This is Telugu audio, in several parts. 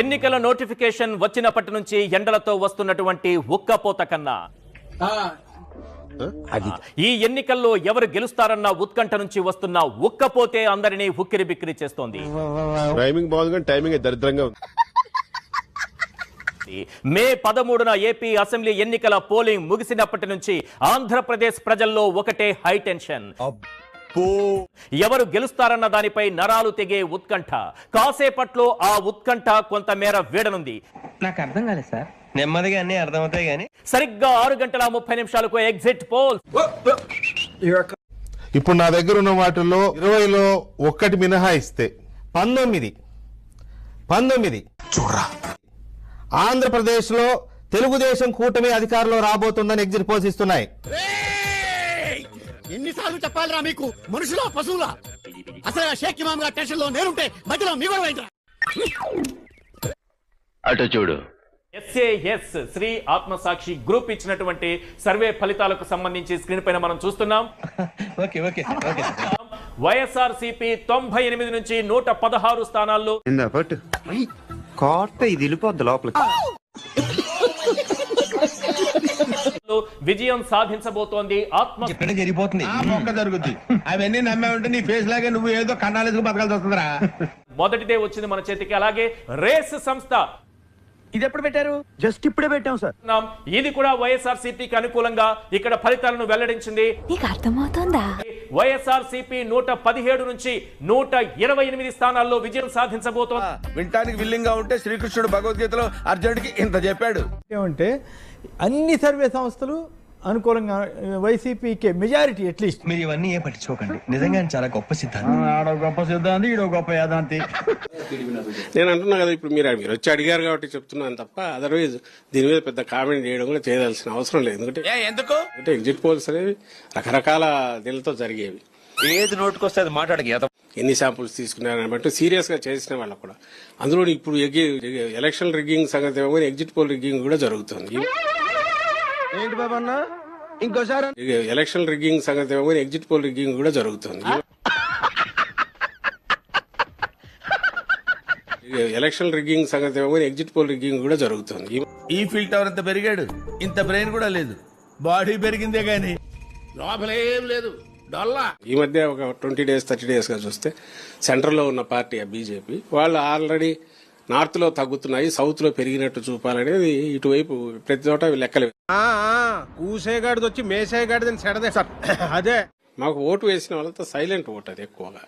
ఎన్నికల నోటిఫికేషన్ వచ్చినప్పటి నుంచి ఎండలతో వస్తున్నటువంటి ఉక్కపోత కన్నా ఈ ఎన్నికల్లో ఎవరు గెలుస్తారన్న ఉత్కంఠ నుంచి వస్తున్న ఉక్కపోతే అందరినీ ఉక్కిరి బిక్కిరి చేస్తోంది. మే 13న ఏపీ అసెంబ్లీ ఎన్నికల పోలింగ్ ముగిసినప్పటి నుంచి ఆంధ్రప్రదేశ్ ప్రజల్లో ఒకటే హై టెన్షన్. ఎవరు గెలుస్తారన్న దానిపై నరాలు తెగే ఉత్కంఠ. కాసేపట్లో ఆ ఉత్కంఠ కొంతమేర వీడనుంది. నాకు అర్థం కాలేదు సార్. నెమ్మదిగా అన్ని అర్థమవుతాయి గానీ సరిగ్గా 6:30 ఎగ్జిట్ పోల్. ఇప్పుడు నా దగ్గర ఉన్న వాటిల్లో 20లో ఒక్కటి మినహాయిస్తే 19 చూడరా ఆంధ్రప్రదేశ్ లో తెలుగుదేశం కూటమి అధికారంలో రాబోతుందని ఎగ్జిట్ పోల్స్ ఇస్తున్నాయి. ఎన్నిసార్లు చెప్పాలరా మీకు? మనుషులా పశువులా? అసలు షేక్ ఇమామ్ గారి టెన్షన్ లో నేనుంటే మధ్యలో మీ కూడా ఏంట్రా? అటు చూడు. ఎస్ఏఎస్ శ్రీ ఆత్మసాక్షి గ్రూప్ ఇచ్చినటువంటి సర్వే ఫలితాలకు సంబంధించి స్క్రీన్ పైన మనం చూస్తున్నాం. వైఎస్ఆర్సీపీ 98 నుంచి 116 స్థానాల్లో విజయం సాధించబోతోంది. జరిగిపోతుంది జరుగుతుంది. అవన్నీ నమ్మే ఉంటే నీ ఫేస్ లాగే నువ్వు ఏదో కన్నాలేసుకు బతకాల్సి వస్తుందిరా. మొదటిదే వచ్చింది మన చేతికి. అలాగే రేస్ సంస్థ ఇది ఎప్పుడు పెట్టారు? జస్ట్ ఇప్పుడే పెట్టాం సార్. ఇది కూడా వైఎస్ఆర్సీపీకి అనుకూలంగా ఇక్కడ ఫలితాలను వెల్లడించింది. వైఎస్ఆర్సీపీ 117 నుంచి 128 స్థానాల్లో విజయం సాధించబోతోంది. వినటానికి విల్లింగ్ గా ఉంటే శ్రీకృష్ణుడు భగవద్గీతలో అర్జునుడికి ఇంత చెప్పాడు. ఏమంటే అన్ని సర్వే సంస్థలు అనుకూలంగా వైసీపీకి మెజారిటీ అట్లీస్ట్. మీరు ఇవన్నీ ఏ పట్టించుకోకండి. నిజంగా చాలా గొప్ప సిద్ధాంతి. ఆడో గొప్ప సిద్ధాంతి, ఈడో గొప్ప యాదాంతి. నేను అంటున్నా కదా, ఇప్పుడు మీరు వచ్చి అడిగారు కాబట్టి చెప్తున్నాను తప్ప అదర్వైజ్ దీని మీద పెద్ద కామెంట్ చేయడం కూడా చేయవలసిన అవసరం లేదు. ఎందుకంటే ఎగ్జిట్ పోల్స్ అనేవి రకరకాల దీనితో జరిగేవి. ఏది నోటుకొస్తే అది మాట్లాడక ఎన్ని శాంపుల్స్ తీసుకున్నారని బట్టి సీరియస్ గా చేసిన వాళ్ళకు కూడా. అందులో ఇప్పుడు ఎలక్షన్ రిగ్గింగ్ సంగతి ఏమో ఎగ్జిట్ పోల్ రిగ్గింగ్ కూడా జరుగుతుంది. ఏంటి బాబన్నా ఇంకోసారి? ఎలక్షన్ రిగ్గింగ్ సంగతి ఏమో ఎగ్జిట్ పోల్ రిగ్గింగ్ కూడా జరుగుతుంది. ఎలక్షన్ రిగ్గింగ్ సంగతి ఏమో ఎగ్జిట్ పోల్ రిగ్గింగ్ కూడా జరుగుతుంది. ఈ ఫీల్ టవర్ ఇంత పెరిగాడు, ఇంత బ్రెయిన్ కూడా లేదు. బాడీ పెరిగిందే గానీ లోపలేం లేదు. ఈ మధ్య ఒక 20 days 30 days గా చూస్తే సెంట్రల్ లో ఉన్న పార్టీ బీజేపీ వాళ్ళు ఆల్రెడీ నార్త్ లో తగ్గుతున్నాయి, సౌత్ లో పెరిగినట్టు చూపాలనేది ఇటువైపు ప్రతి చోట లెక్కలు. కూసేగాడిది వచ్చి మేసేగాడిదని సెడదే సార్. అదే మాకు ఓటు వేసిన వాళ్ళతో సైలెంట్ ఓటు అది ఎక్కువగా.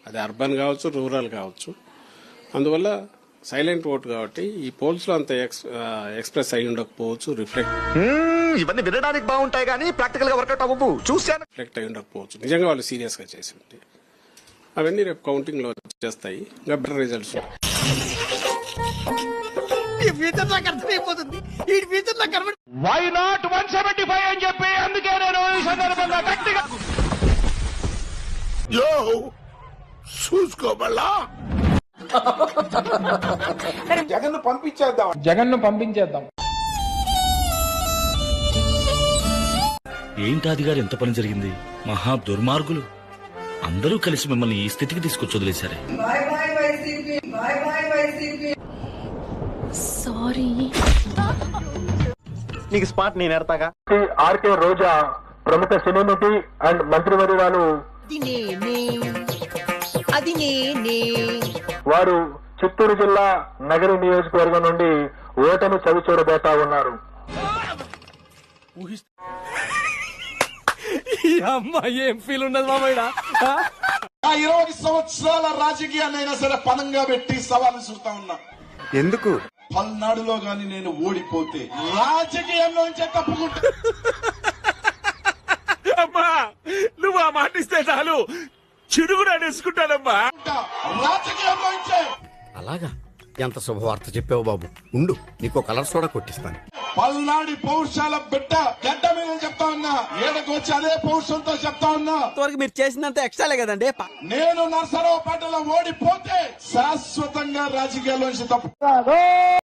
అది అర్బన్ కావచ్చు, రూరల్ కావచ్చు. అందువల్ల సైలెంట్ ఓటు కాబట్టి ఈ పోల్స్ లో అంత ఎక్స్ప్రెస్ అయి ఉండకపోవచ్చు. ఇవన్నీ వినడానికి బాగుంటాయి కానీ ప్రాక్టికల్ గా వర్కౌట్ అవ్వవు. చూసాను రిఫ్లెక్ట్ అయి ఉండకపోవచ్చు. నిజంగా వాళ్ళు సీరియస్ గా చేసి ఉంటే అవన్నీ రేపు కౌంటింగ్ లో చేస్తాయి. ఇంకా బెటర్ రిజల్ట్స్. వై నాట్ 175 అని చెప్పి అందుకే నేను ఈ సందర్భంగా గట్టిగా చూసుకోమల్లా జగన్ను పంపించేద్దాం. ఏంటాది గారు ఎంత పని జరిగింది? మహా దుర్మార్గులు అందరూ కలిసి మిమ్మల్ని ఈ స్థితికి తీసుకొచ్చి వదిలేశారే. సారీ. నీకు స్పాట్ నేను ఎడతాగా. ఆర్కే రోజా ప్రముఖ సినీ నటి అండ్ మంత్రివర్యురాలు. వారు చిత్తూరు జిల్లా నగరి నియోజకవర్గం నుండి ఓటమి చవి చూడబోతా ఉన్నారు. ఏం ఫీల్ ఉన్నది మామయ్య? 20 సంవత్సరాల రాజకీయాన్నైనా సరే పనంగా పెట్టి సవాల్ విసురుతా ఉన్నా. ఎందుకు? పల్నాడులో గాని నేను ఓడిపోతే రాజకీయంలోంచే తప్పుకుంటా. అమ్మా నువ్వు ఆ మాట ఇస్తే చాలు, చిరుగుడు అనేసుకుంటానమ్మా. రాజకీయంలోంచే. అలాగా? ఎంత శుభవార్త చెప్పావు బాబు. ఉండు, నీకో కలర్ సోడా కొట్టిస్తాను. పల్నాడి పౌరుషాల బిడ్డ గడ్డ మీద చెప్తా ఉన్నా, ఏడకు వచ్చి అదే పౌరుషంతో చెప్తా ఉన్నా. మీరు చేసినంత ఎక్స్ట్రాలే కదండి. నేను నర్సరావుపేటలో ఓడిపోతే శాశ్వతంగా రాజకీయాల్లోంచి తప్పు.